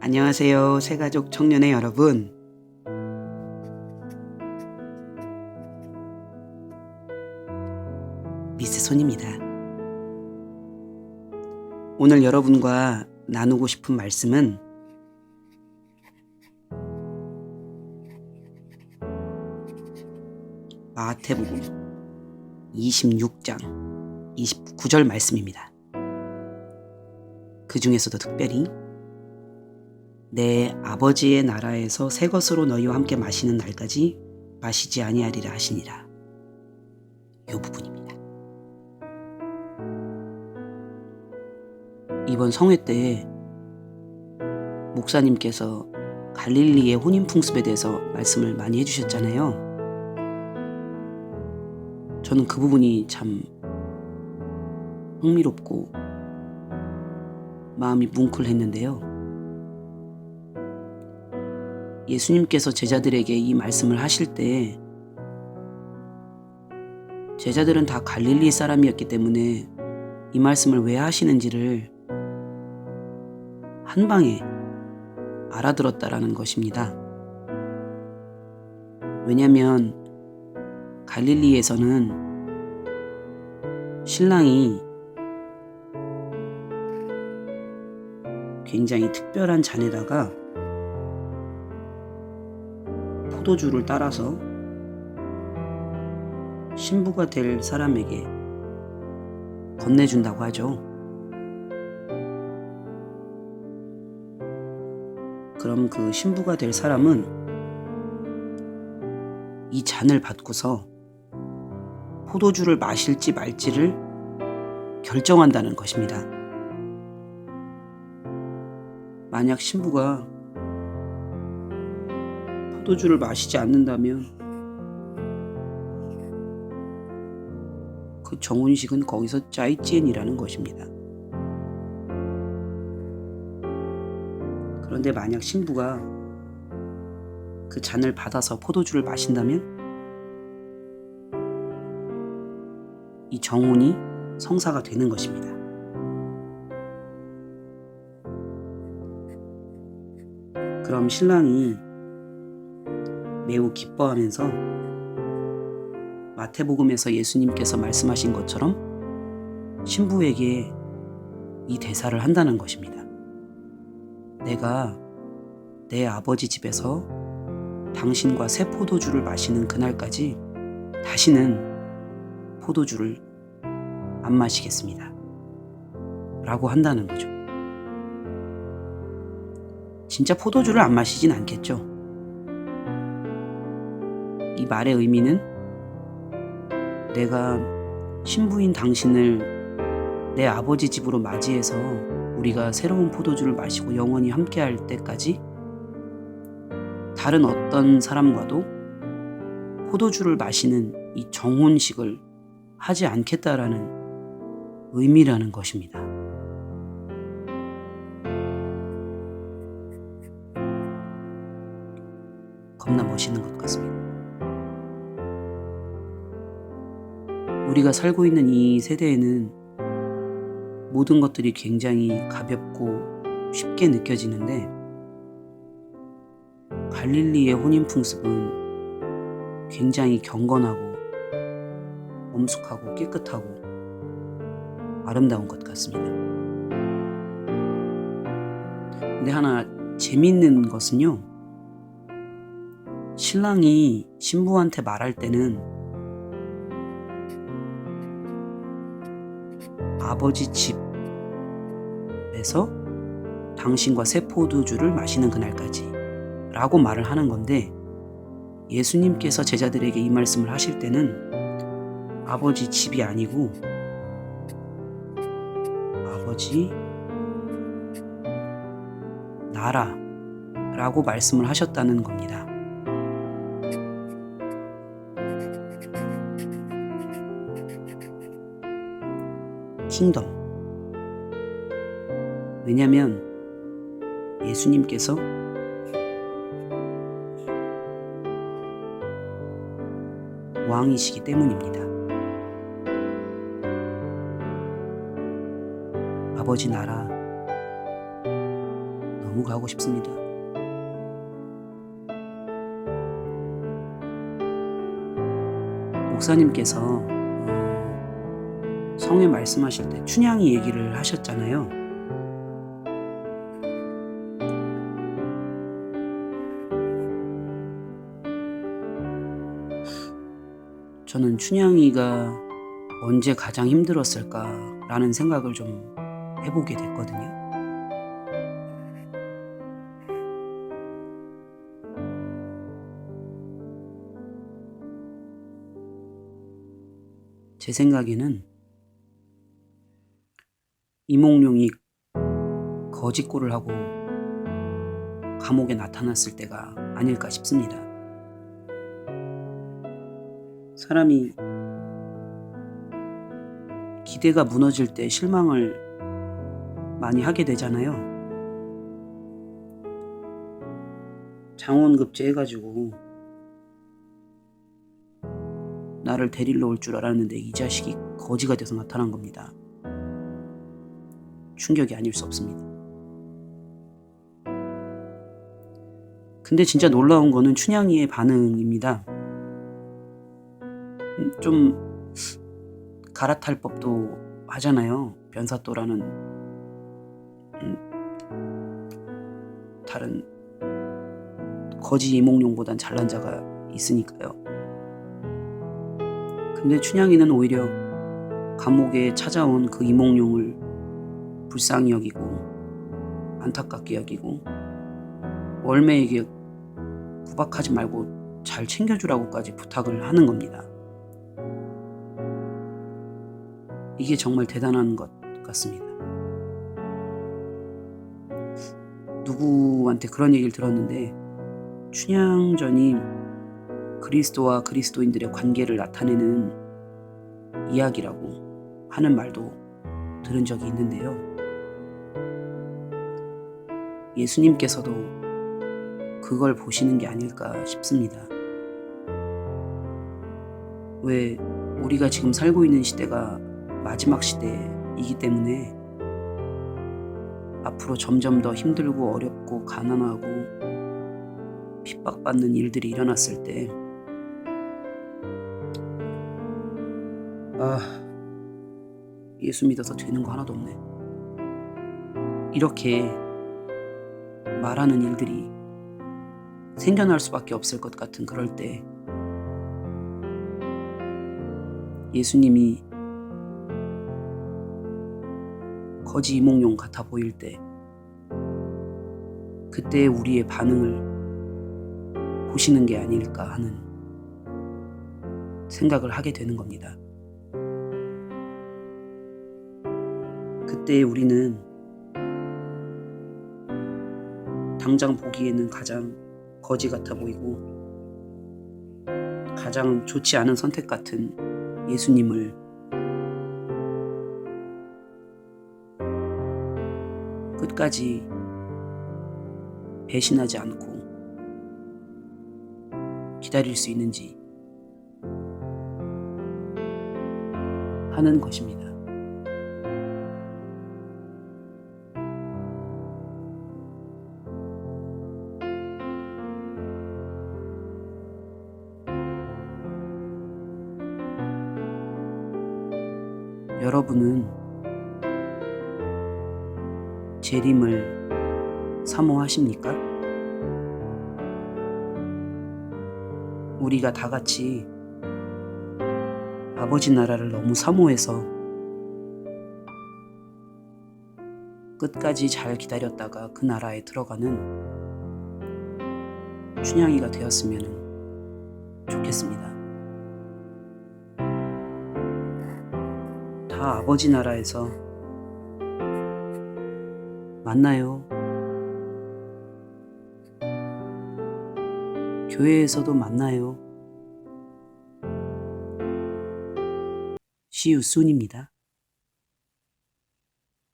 안녕하세요, 새가족 청년의 여러분. 미스 손입니다. 오늘 여러분과 나누고 싶은 말씀은 마태복음 26장 29절 말씀입니다. 그 중에서도 특별히 내 아버지의 나라에서 새 것으로 너희와 함께 마시는 날까지 마시지 아니하리라 하시니라. 이 부분입니다. 이번 성회 때 목사님께서 갈릴리의 혼인풍습에 대해서 말씀을 많이 해주셨잖아요. 저는 그 부분이 참 흥미롭고 마음이 뭉클했는데요. 예수님께서 제자들에게 이 말씀을 하실 때 제자들은 다 갈릴리 사람이었기 때문에 이 말씀을 왜 하시는지를 한 방에 알아들었다라는 것입니다. 왜냐하면 갈릴리에서는 신랑이 굉장히 특별한 잔에다가 포도주를 따라서 신부가 될 사람에게 건네준다고 하죠. 그럼 그 신부가 될 사람은 이 잔을 받고서 포도주를 마실지 말지를 결정한다는 것입니다. 만약 신부가 포도주를 마시지 않는다면 그 정혼식은 거기서 짜이찌엔이라는 것입니다. 그런데 만약 신부가 그 잔을 받아서 포도주를 마신다면 이 정혼이 성사가 되는 것입니다. 그럼 신랑이 매우 기뻐하면서 마태복음에서 예수님께서 말씀하신 것처럼 신부에게 이 대사를 한다는 것입니다. 내가 내 아버지 집에서 당신과 새 포도주를 마시는 그날까지 다시는 포도주를 안 마시겠습니다. 라고 한다는 거죠. 진짜 포도주를 안 마시진 않겠죠. 이 말의 의미는 내가 신부인 당신을 내 아버지 집으로 맞이해서 우리가 새로운 포도주를 마시고 영원히 함께할 때까지 다른 어떤 사람과도 포도주를 마시는 이 정혼식을 하지 않겠다라는 의미라는 것입니다. 겁나 멋있는 것 같습니다. 우리가 살고 있는 이 세대에는 모든 것들이 굉장히 가볍고 쉽게 느껴지는데 갈릴리의 혼인풍습은 굉장히 경건하고 엄숙하고 깨끗하고 아름다운 것 같습니다. 근데 하나 재미있는 것은요, 신랑이 신부한테 말할 때는 아버지 집에서 당신과 새 포도주를 마시는 그날까지 라고 말을 하는 건데, 예수님께서 제자들에게 이 말씀을 하실 때는 아버지 집이 아니고 아버지 나라라고 말씀을 하셨다는 겁니다. 킹덤. 왜냐면 예수님께서 왕이시기 때문입니다. 아버지 나라 너무 가고 싶습니다. 목사님께서 성에 말씀하실 때 춘향이 얘기를 하셨잖아요. 저는 춘향이가 언제 가장 힘들었을까라는 생각을 좀 해보게 됐거든요. 제 생각에는 이몽룡이 거짓골을 하고 감옥에 나타났을 때가 아닐까 싶습니다. 사람이 기대가 무너질 때 실망을 많이 하게 되잖아요. 장원급제 해가지고 나를 데리러 올 줄 알았는데 이 자식이 거지가 돼서 나타난 겁니다. 충격이 아닐 수 없습니다. 근데 진짜 놀라운 거는 춘향이의 반응입니다. 좀 갈아탈 법도 하잖아요. 변사또라는 다른 거지 이몽룡보단 잘난 자가 있으니까요. 근데 춘향이는 오히려 감옥에 찾아온 그 이몽룡을 불쌍히 여기고 안타깝게 여기고 월매에게 구박하지 말고 잘 챙겨주라고까지 부탁을 하는 겁니다. 이게 정말 대단한 것 같습니다. 누구한테 그런 얘기를 들었는데 춘향전이 그리스도와 그리스도인들의 관계를 나타내는 이야기라고 하는 말도 들은 적이 있는데요. 예수님께서도 그걸 보시는 게 아닐까 싶습니다. 왜 우리가 지금 살고 있는 시대가 마지막 시대이기 때문에 앞으로 점점 더 힘들고 어렵고 가난하고 핍박받는 일들이 일어났을 때 예수 믿어서 되는 거 하나도 없네. 이렇게 말하는 일들이 생겨날 수밖에 없을 것 같은 그럴 때 예수님이 거지 이몽룡 같아 보일 때 그때 우리의 반응을 보시는 게 아닐까 하는 생각을 하게 되는 겁니다. 그때 우리는 당장 보기에는 가장 거지 같아 보이고 가장 좋지 않은 선택 같은 예수님을 끝까지 배신하지 않고 기다릴 수 있는지 하는 것입니다. 여러분은 재림을 사모하십니까? 우리가 다 같이 아버지 나라를 너무 사모해서 끝까지 잘 기다렸다가 그 나라에 들어가는 춘향이가 되었으면 좋겠습니다. 다 아버지 나라에서 만나요. 교회에서도 만나요. See you soon입니다.